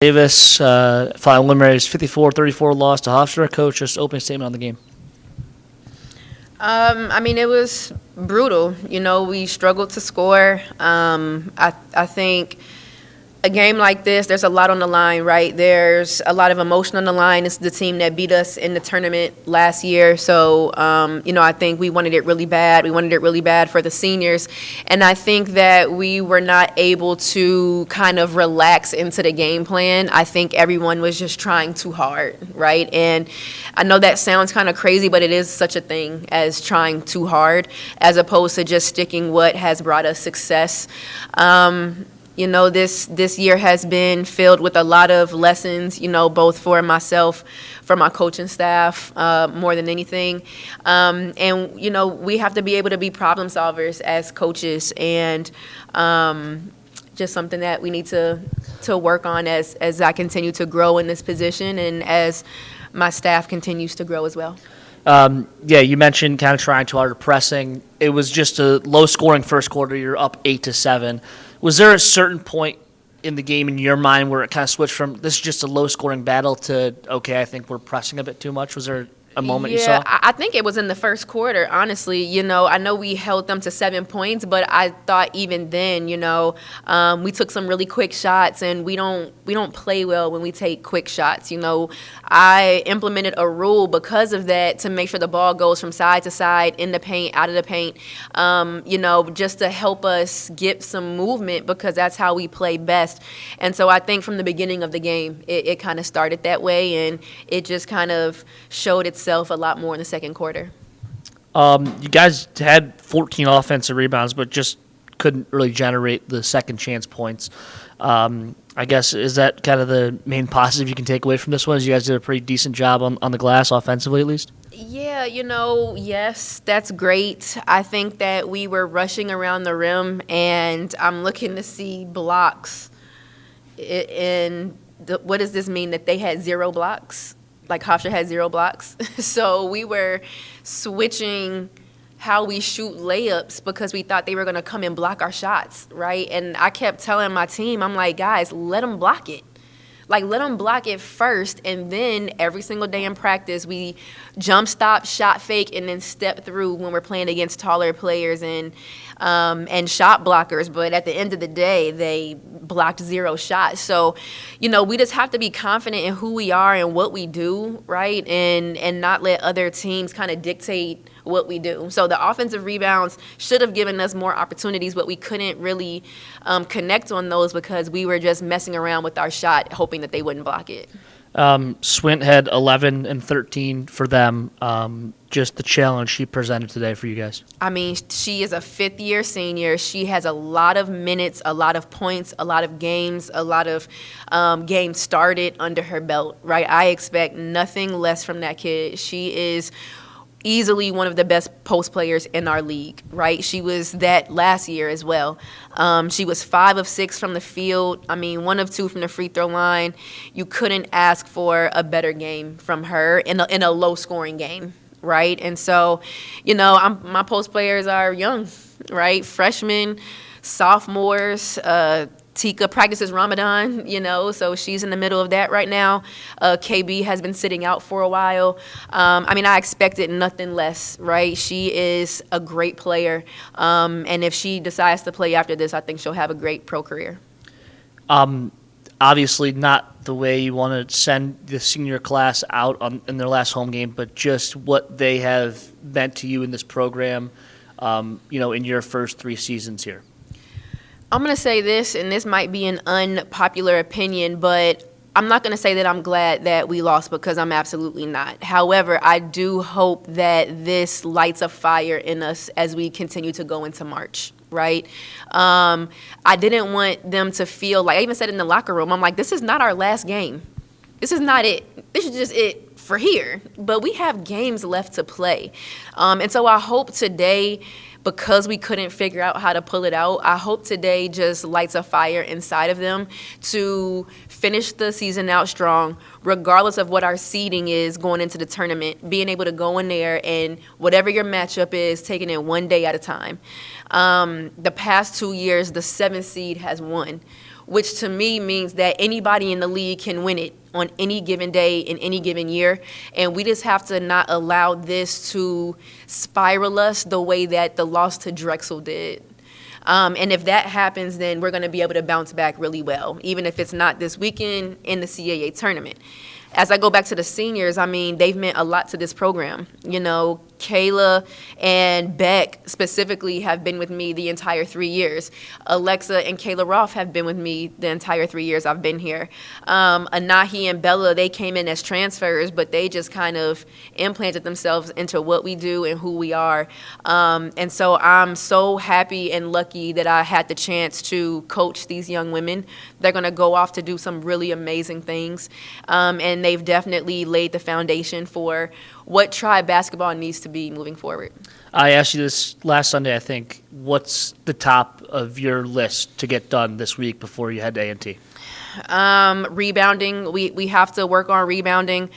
Davis, Flying Luminaries 54-34 loss to Hofstra. Coach, just opening statement on the game. It was brutal. We struggled to score. I think a game like this, there's a lot on the line, right? There's a lot of emotion on the line. It's the team that beat us in the tournament last year. So, I think we wanted it really bad. We wanted it really bad for the seniors. And I think that we were not able to kind of relax into the game plan. I think everyone was just trying too hard, right? And I know that sounds kind of crazy, but it is such a thing as trying too hard as opposed to just sticking what has brought us success. This year has been filled with a lot of lessons, both for myself, for my coaching staff, more than anything. We have to be able to be problem solvers as coaches, and just something that we need to work on as I continue to grow in this position and as my staff continues to grow as well. You mentioned kind of trying too hard, pressing. It was just a low-scoring first quarter. You're up 8-7. Was there a certain point in the game in your mind where it kind of switched from this is just a low-scoring battle to, okay, I think we're pressing a bit too much? Was there a moment you saw? Yeah, I think it was in the first quarter, honestly. I know we held them to 7 points, but I thought even then, we took some really quick shots, and we don't play well when we take quick shots. I implemented a rule because of that to make sure the ball goes from side to side, in the paint, out of the paint, just to help us get some movement because that's how we play best. And so I think from the beginning of the game, it kind of started that way, and it just kind of showed itself a lot more in the second quarter. You guys had 14 offensive rebounds, but just couldn't really generate the second chance points. I guess, is that kind of the main positive you can take away from this one? Is you guys did a pretty decent job on the glass offensively, at least? Yeah, yes, that's great. I think that we were rushing around the rim, and I'm looking to see blocks. What does this mean, that they had 0 blocks? Like Hofstra had 0 blocks. So we were switching how we shoot layups because we thought they were going to come and block our shots, right? And I kept telling my team, I'm like, guys, let them block it. Like, let them block it first, and then every single day in practice, we jump stop, shot fake, and then step through when we're playing against taller players and shot blockers. But at the end of the day, they blocked 0 shots. So, we just have to be confident in who we are and what we do, right? And not let other teams kind of dictate what we do. So the offensive rebounds should have given us more opportunities, but we couldn't really connect on those because we were just messing around with our shot, hoping that they wouldn't block it. Swint had 11 and 13 for them. Just the challenge she presented today for you guys. She is a fifth-year senior. She has a lot of minutes, a lot of points, a lot of games, a lot of games started under her belt, right? I expect nothing less from that kid. She is easily one of the best post players in our league, right? She was that last year as well. She was 5 of 6 from the field. 1 of 2 from the free throw line. You couldn't ask for a better game from her in a low scoring game, right? And so, my post players are young, right? Freshmen, sophomores. Tika practices Ramadan, so she's in the middle of that right now. KB has been sitting out for a while. I expected nothing less, right? She is a great player, and if she decides to play after this, I think she'll have a great pro career. Obviously not the way you want to send the senior class out in their last home game, but just what they have meant to you in this program, in your first 3 seasons here. I'm going to say this, and this might be an unpopular opinion, but I'm not going to say that I'm glad that we lost because I'm absolutely not. However, I do hope that this lights a fire in us as we continue to go into March, right? I didn't want them to feel like, I even said in the locker room, I'm like, this is not our last game. This is not it. This is just it for here. But we have games left to play. And so I hope today, because we couldn't figure out how to pull it out, I hope today just lights a fire inside of them to finish the season out strong, regardless of what our seeding is going into the tournament, being able to go in there and whatever your matchup is, taking it one day at a time. The past 2 years, the 7th seed has won. which to me means that anybody in the league can win it on any given day in any given year. And we just have to not allow this to spiral us the way that the loss to Drexel did. And if that happens, then we're going to be able to bounce back really well, even if it's not this weekend in the CAA tournament. As I go back to the seniors, I mean, they've meant a lot to this program. You know, Kayla and Beck specifically have been with me the entire 3 years. Alexa and Kayla Roth have been with me the entire 3 years I've been here. Anahi and Bella, they came in as transfers, but they just kind of implanted themselves into what we do and who we are. And so I'm so happy and lucky that I had the chance to coach these young women. They're going to go off to do some really amazing things. And they've definitely laid the foundation for what Tribe basketball needs to be moving forward. I asked you this last Sunday, I think. What's the top of your list to get done this week before you head to A&T? Rebounding, we have to work on rebounding.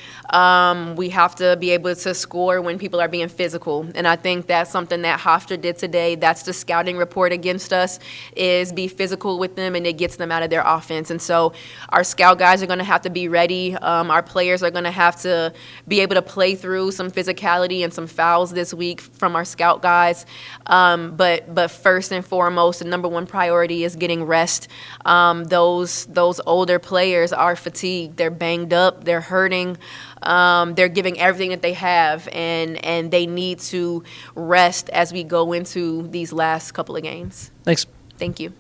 We have to be able to score when people are being physical. And I think that's something that Hofstra did today. That's the scouting report against us, is be physical with them, and it gets them out of their offense. And so our scout guys are going to have to be ready. Our players are going to have to be able to play through some physicality and some fouls this week from our scout guys. But first and foremost, the number one priority is getting rest. Those older players are fatigued. They're banged up. They're hurting. They're giving everything that they have, and they need to rest as we go into these last couple of games. Thanks. Thank you.